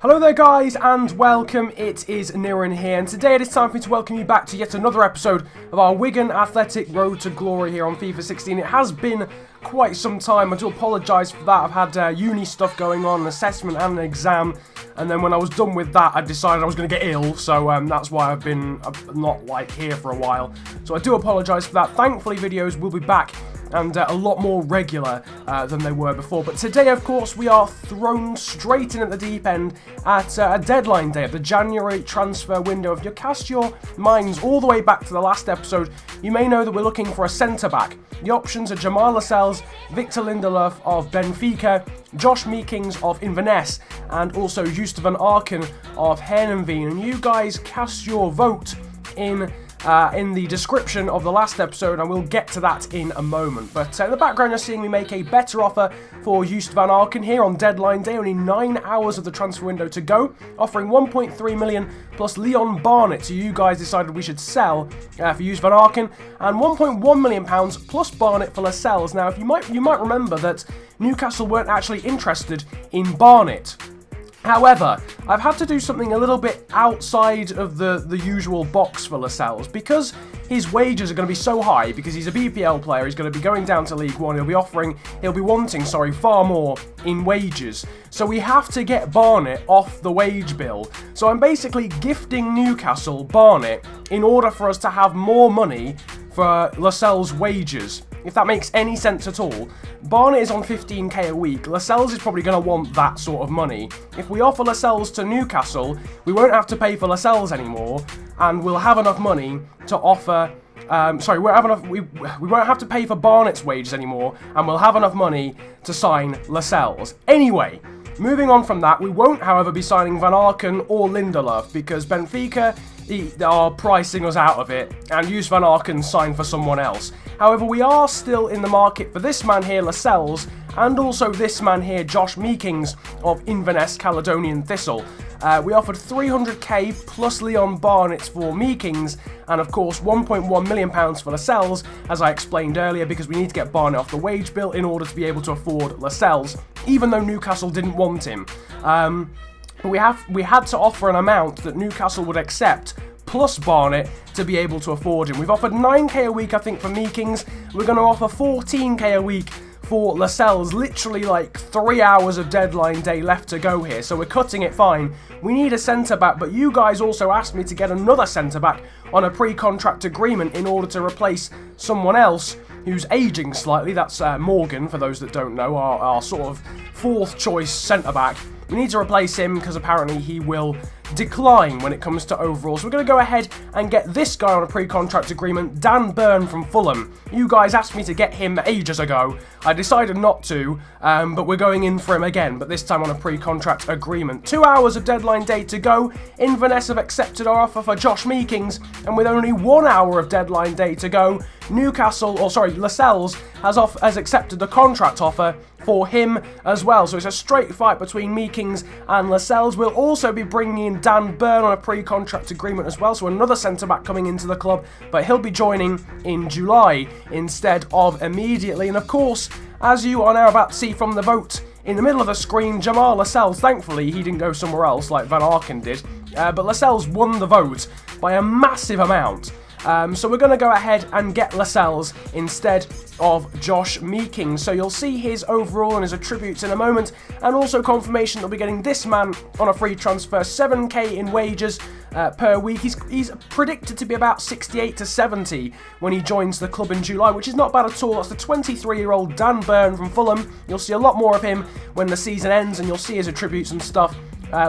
Hello there guys and welcome, it is Niran here, and today it is time for me to welcome you back to yet another episode of our Wigan Athletic Road to Glory here on FIFA 16. It has been quite some time, I do apologise for that. I've had uni stuff going on, an assessment and an exam, and then when I was done with that I decided I was going to get ill, so that's why I've been not here for a while. So I do apologise for that. Thankfully videos will be back and a lot more regular than they were before. But today, of course, we are thrown straight in at the deep end at a deadline day, at the January transfer window. If you cast your minds all the way back to the last episode, you may know that we're looking for a centre-back. The options are Jamal Lascelles, Victor Lindelof of Benfica, Josh Meekings of Inverness, and also Joost van Aken of Heerenveen. And you guys cast your vote in the description of the last episode, and we'll get to that in a moment. But in the background you're seeing me make a better offer for Joost van Aken here on deadline day, only 9 hours of the transfer window to go, offering 1.3 million plus Leon Barnett, who you guys decided we should sell for Joost van Aken, and 1.1 million pounds plus Barnett for Lascelles. Now, if you might remember that Newcastle weren't actually interested in Barnett. However, I've had to do something a little bit outside of the usual box for Lascelles, because his wages are going to be so high, because he's a BPL player, he's going to be going down to League One, he'll be wanting far more in wages. So we have to get Barnett off the wage bill. So I'm basically gifting Newcastle Barnett in order for us to have more money for Lascelles' wages, if that makes any sense at all. Barnett is on 15k a week. Lascelles is probably going to want that sort of money. If we offer Lascelles to Newcastle, we won't have to pay for Lascelles anymore, and we'll have enough money to offer... we won't have to pay for Barnett's wages anymore, and we'll have enough money to sign Lascelles. Anyway, moving on from that, we won't, however, be signing Van Aken or Lindelof, because Benfica are pricing us out of it, and Joost van Aken signed for someone else. However, we are still in the market for this man here, Lascelles, and also this man here, Josh Meekings of Inverness Caledonian Thistle. We offered 300k plus Leon Barnett for Meekings, and of course 1.1 million pounds for Lascelles, as I explained earlier, because we need to get Barnett off the wage bill in order to be able to afford Lascelles, even though Newcastle didn't want him. We had to offer an amount that Newcastle would accept, plus Barnett, to be able to afford him. We've offered 9k a week, I think, for Meekings. We're going to offer 14k a week for Lascelles. Literally like 3 hours of deadline day left to go here, so we're cutting it fine. We need a centre-back, but you guys also asked me to get another centre-back on a pre-contract agreement in order to replace someone else who's ageing slightly. That's Morgan, for those that don't know, our sort of fourth choice centre-back. We need to replace him because apparently he will decline when it comes to overall. So we're going to go ahead and get this guy on a pre-contract agreement, Dan Burn from Fulham. You guys asked me to get him ages ago. I decided not to, but we're going in for him again, but this time on a pre-contract agreement. 2 hours of deadline day to go. Inverness have accepted our offer for Josh Meekings, and with only 1 hour of deadline day to go, Lascelles has accepted the contract offer for him as well. So it's a straight fight between Meekings and Lascelles. We'll also be bringing in Dan Burn on a pre-contract agreement as well, so another centre-back coming into the club, but he'll be joining in July instead of immediately. And of course, as you are now about to see from the vote in the middle of the screen, Jamal Lascelles, thankfully he didn't go somewhere else like Van Aken did, but Lascelles won the vote by a massive amount. So we're going to go ahead and get Lascelles instead of Josh Meekings. So you'll see his overall and his attributes in a moment, and also confirmation that we'll be getting this man on a free transfer, 7k in wages per week. He's predicted to be about 68 to 70 when he joins the club in July, which is not bad at all. That's the 23-year-old Dan Burn from Fulham. You'll see a lot more of him when the season ends, and you'll see his attributes and stuff.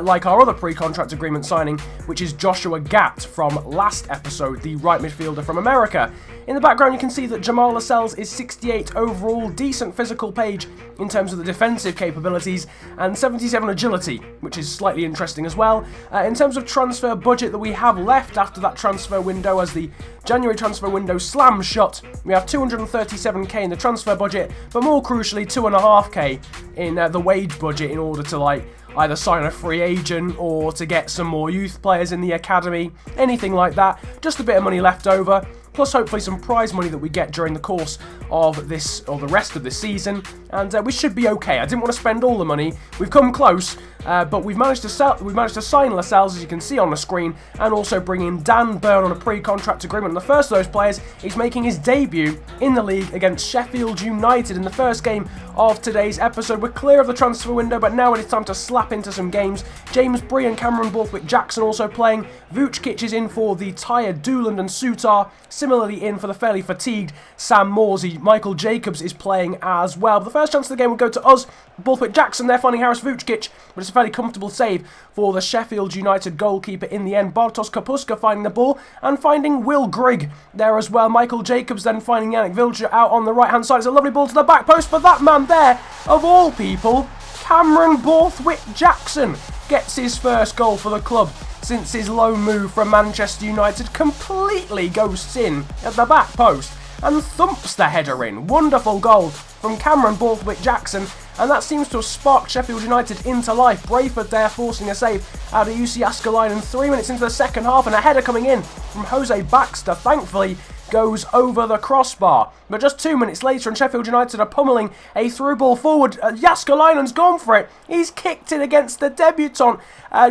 Like our other pre-contract agreement signing, which is Joshua Gatt from last episode, the right midfielder from America. In the background you can see that Jamal Lascelles is 68 overall, decent physical page in terms of the defensive capabilities, and 77 agility, which is slightly interesting as well. In terms of transfer budget that we have left after that transfer window, as the January transfer window slams shut, we have 237k in the transfer budget, but more crucially 2.5k in the wage budget in order to either sign a free agent or to get some more youth players in the academy, anything like that. Just a bit of money left over, plus hopefully some prize money that we get during the course of this, or the rest of this season, and we should be okay. I didn't want to spend all the money. We've come close, but we've managed to sign Lascelles, as you can see on the screen, and also bring in Dan Burn on a pre-contract agreement. And the first of those players is making his debut in the league against Sheffield United in the first game of today's episode. We're clear of the transfer window, but now it is time to slap into some games. James Bree and Cameron Borthwick-Jackson also playing. Vucic is in for the tired Dooland and Sutar, similarly in for the fairly fatigued Sam Morsey. Michael Jacobs is playing as well. But the first chance of the game will go to us. Borthwick-Jackson there finding Harris Vucic, but it's a fairly comfortable save for the Sheffield United goalkeeper in the end. Bartosz Kapuska finding the ball and finding Will Grigg there as well. Michael Jacobs then finding Yannick Vilcher out on the right-hand side. It's a lovely ball to the back post for that man there, of all people. Cameron Borthwick-Jackson gets his first goal for the club since his loan move from Manchester United. Completely ghosts in at the back post and thumps the header in. Wonderful goal from Cameron Borthwick-Jackson, and that seems to have sparked Sheffield United into life. Bradford there forcing a save out of UC Askelainen 3 minutes into the second half, and a header coming in from Jose Baxter thankfully goes over the crossbar. But just 2 minutes later, and Sheffield United are pummeling a through ball forward. Jaskelainen's gone for it. He's kicked it against the debutant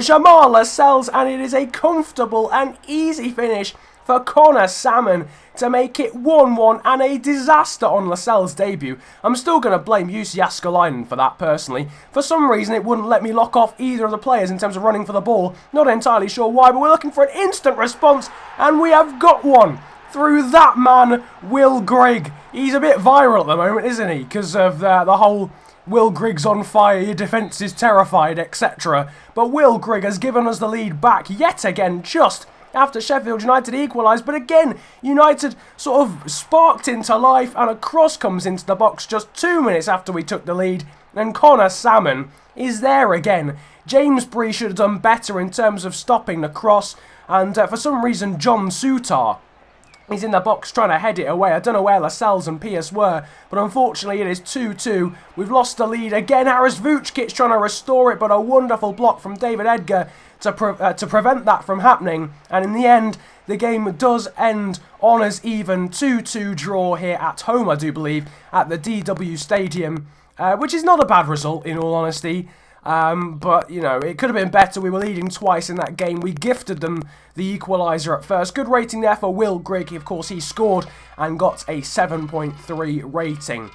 Jamal Lascelles, and it is a comfortable and easy finish for Connor Salmon to make it 1-1, and a disaster on Lascelles' debut. I'm still going to blame UC Askelainen for that personally. For some reason it wouldn't let me lock off either of the players in terms of running for the ball. Not entirely sure why, but we're looking for an instant response, and we have got one through that man, Will Grigg. He's a bit viral at the moment, isn't he? Because of the whole Will Grigg's on fire, your defence is terrified, etc. But Will Grigg has given us the lead back yet again, just after Sheffield United equalised. But again, United sort of sparked into life, and a cross comes into the box just 2 minutes after we took the lead, and Connor Salmon is there again. James Bree should have done better in terms of stopping the cross, and for some reason John Sutar, he's in the box trying to head it away. I don't know where Lascelles and Pierce were, but unfortunately it is 2-2. We've lost the lead again. Harris Vucic trying to restore it, but a wonderful block from David Edgar to prevent that from happening. And in the end, the game does end on as even 2-2 draw here at home, I do believe, at the DW Stadium, which is not a bad result in all honesty. But, you know, it could have been better. We were leading twice in that game. We gifted them the equaliser at first. Good rating there for Will Grigg. Of course, he scored and got a 7.3 rating.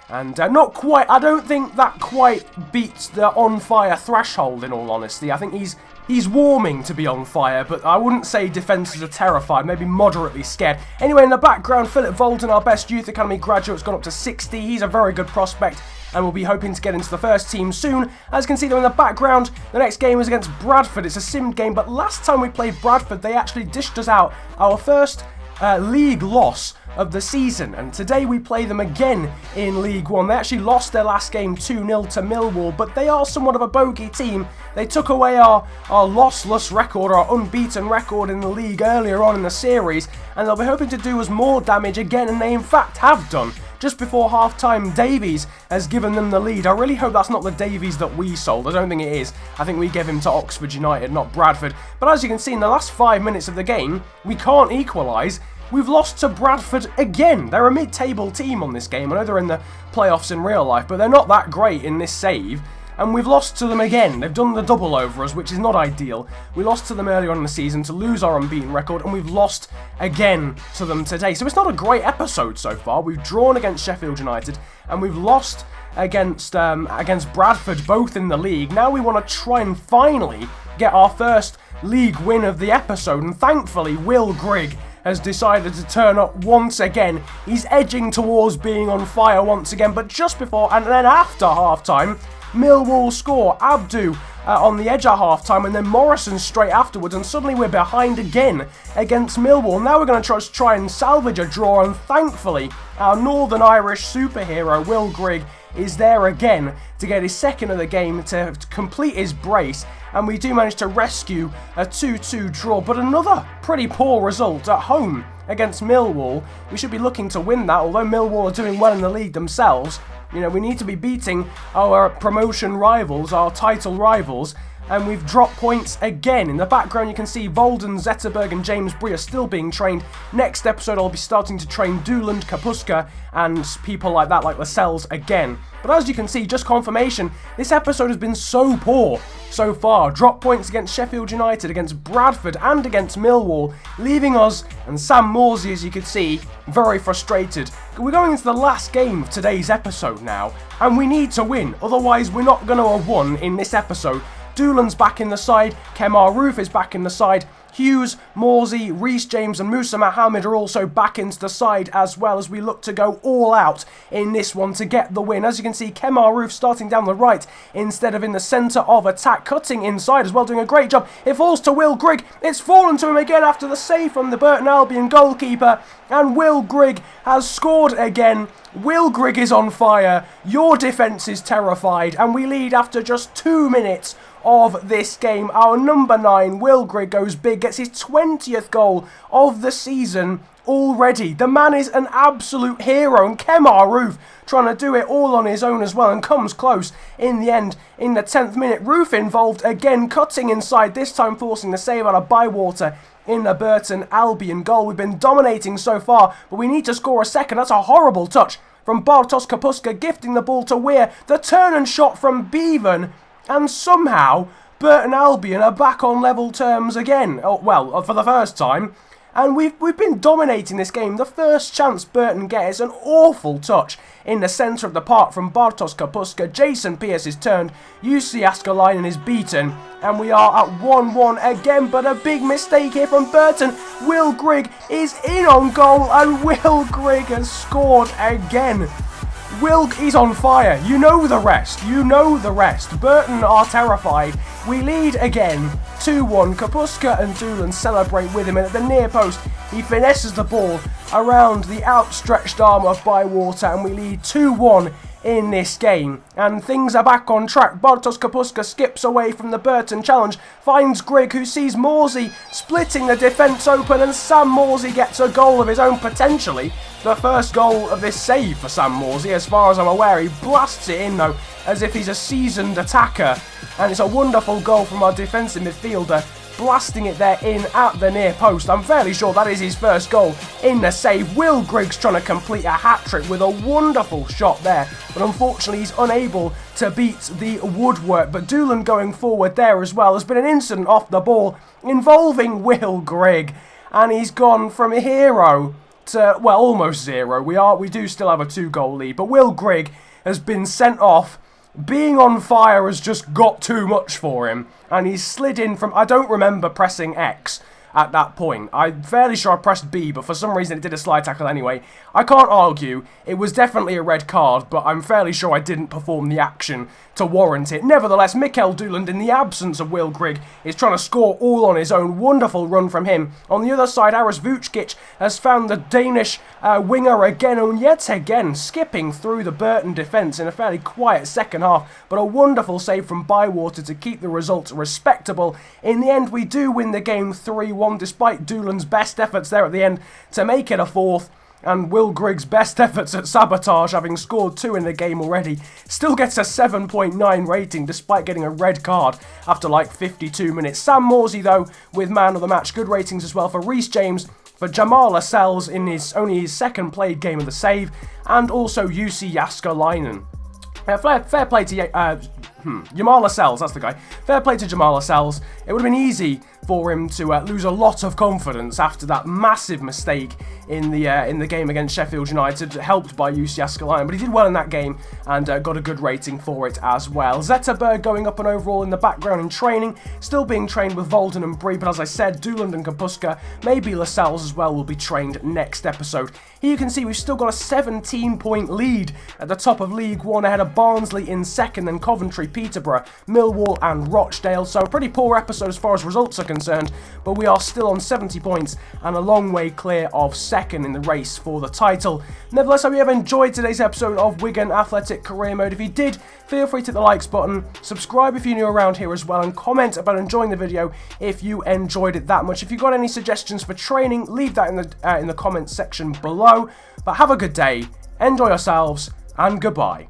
And not quite, I don't think that quite beats the on-fire threshold, in all honesty. I think he's warming to be on fire, but I wouldn't say defences are terrified, maybe moderately scared. Anyway, in the background, Philip Volton, our best Youth Academy graduate, has gone up to 60. He's a very good prospect, and we'll be hoping to get into the first team soon. As you can see there in the background, the next game is against Bradford. It's a simmed game, but last time we played Bradford, they actually dished us out our first league loss of the season, and today we play them again in League One. They actually lost their last game 2-0 to Millwall, but they are somewhat of a bogey team. They took away our lossless record, our unbeaten record in the league earlier on in the series, and they'll be hoping to do us more damage again, and they in fact have done. Just before half-time, Davies has given them the lead. I really hope that's not the Davies that we sold. I don't think it is. I think we gave him to Oxford United, not Bradford. But as you can see, in the last 5 minutes of the game, we can't equalise. We've lost to Bradford again. They're a mid-table team on this game. I know they're in the playoffs in real life, but they're not that great in this save. And we've lost to them again. They've done the double over us, which is not ideal. We lost to them earlier on in the season to lose our unbeaten record, and we've lost again to them today. So it's not a great episode so far. We've drawn against Sheffield United, and we've lost against Bradford, both in the league. Now we want to try and finally get our first league win of the episode, and thankfully Will Grigg has decided to turn up once again. He's edging towards being on fire once again, but just before and then after half-time, Millwall score. Abdu on the edge at half-time, and then Morrison straight afterwards, and suddenly we're behind again against Millwall. Now we're going to try and salvage a draw, and thankfully our Northern Irish superhero Will Grigg is there again to get his second of the game to complete his brace, and we do manage to rescue a 2-2 draw, but another pretty poor result at home against Millwall. We should be looking to win that, although Millwall are doing well in the league themselves. You know, we need to be beating our promotion rivals, our title rivals, and we've dropped points again. In the background you can see Volden, Zetterberg and James Bree are still being trained. Next episode I'll be starting to train Dooland, Kapuska and people like that, like Lascelles again. But as you can see, just confirmation, this episode has been so poor so far. Drop points against Sheffield United, against Bradford and against Millwall, leaving us and Sam Morsey, as you can see, very frustrated. We're going into the last game of today's episode now, and we need to win, otherwise we're not going to have won in this episode. Doolan's back in the side, Kemar Roof is back in the side, Hughes, Morsey, Reece James and Musa Mohammed are also back into the side as well, as we look to go all out in this one to get the win. As you can see, Kemar Roof starting down the right instead of in the centre of attack, cutting inside as well, doing a great job. It falls to Will Grigg. It's fallen to him again after the save from the Burton Albion goalkeeper, and Will Grigg has scored again. Will Grigg is on fire, your defence is terrified, and we lead after just 2 minutes of this game. Our number 9, Will Grigg, goes big, gets his 20th goal of the season already. The man is an absolute hero, and Kemar Roof trying to do it all on his own as well, and comes close in the end. In the 10th minute, Roof involved again, cutting inside, this time forcing the save out of Bywater in the Burton Albion goal. We've been dominating so far, but we need to score a second. That's a horrible touch from Bartosz Kapuska, gifting the ball to Weir. The turn and shot from Bevan, and somehow Burton Albion are back on level terms again. Oh, well, for the first time. And we've been dominating this game. The first chance Burton gets, an awful touch in the centre of the park from Bartosz Kapuska. Jason Pearce is turned, UC Askelainen is beaten, and we are at 1-1 again, but a big mistake here from Burton. Will Grigg is in on goal, and Will Grigg has scored again. He's on fire. You know the rest. You know the rest. Burton are terrified. We lead again, 2-1. Kapuska and Doolan celebrate with him, and at the near post, he finesses the ball around the outstretched arm of Bywater, and we lead 2-1 in this game. And things are back on track. Bartosz Kapuska skips away from the Burton challenge, finds Grigg, who sees Morsey splitting the defence open, and Sam Morsey gets a goal of his own, potentially the first goal of this save for Sam Morsey, as far as I'm aware. He blasts it in though, as if he's a seasoned attacker, and it's a wonderful goal from our defensive midfielder, blasting it there in at the near post. I'm fairly sure that is his first goal in the save. Will Grigg's trying to complete a hat-trick with a wonderful shot there, but unfortunately he's unable to beat the woodwork. But Doolan going forward there as well. There's been an incident off the ball involving Will Grigg, and he's gone from a hero to, well, almost zero. We do still have a 2-goal lead, but Will Grigg has been sent off. Being on fire has just got too much for him, and he's slid in from, I don't remember pressing X at that point. I'm fairly sure I pressed B, but for some reason it did a slide tackle anyway. I can't argue, it was definitely a red card, but I'm fairly sure I didn't perform the action to warrant it. Nevertheless, Mikkel Dooland, in the absence of Will Grigg, is trying to score all on his own. Wonderful run from him. On the other side, Aris Vucic has found the Danish winger again, and yet again skipping through the Burton defence in a fairly quiet second half, but a wonderful save from Bywater to keep the results respectable. In the end, we do win the game 3-1, despite Doolan's best efforts there at the end to make it a fourth, and Will Grigg's best efforts at sabotage, having scored 2 in the game already. Still gets a 7.9 rating despite getting a red card after like 52 minutes. Sam Morsey though with man of the match. Good ratings as well for Reece James, for Jamal Lascelles in only his second played game of the save, and also UC Askelainen. Fair play to Jamal Lascelles, that's the guy. Fair play to Jamal Lascelles. It would have been easy for him to lose a lot of confidence after that massive mistake in the game against Sheffield United, helped by UC Askelainen, but he did well in that game and got a good rating for it as well. Zetterberg going up and overall in the background in training, still being trained with Volden and Bree, but as I said, Dooland and Kapuska, maybe Lascelles as well, will be trained next episode. Here you can see we've still got a 17-point lead at the top of League One, ahead of Barnsley in second, then Coventry, Peterborough, Millwall and Rochdale. So a pretty poor episode as far as results are concerned, but we are still on 70 points and a long way clear of second in the race for the title. Nevertheless, I hope you have enjoyed today's episode of Wigan Athletic Career Mode. If you did, feel free to hit the likes button, subscribe if you're new around here as well, and comment about enjoying the video if you enjoyed it that much. If you've got any suggestions for training, leave that in the comments section below. But have a good day, enjoy yourselves, and goodbye.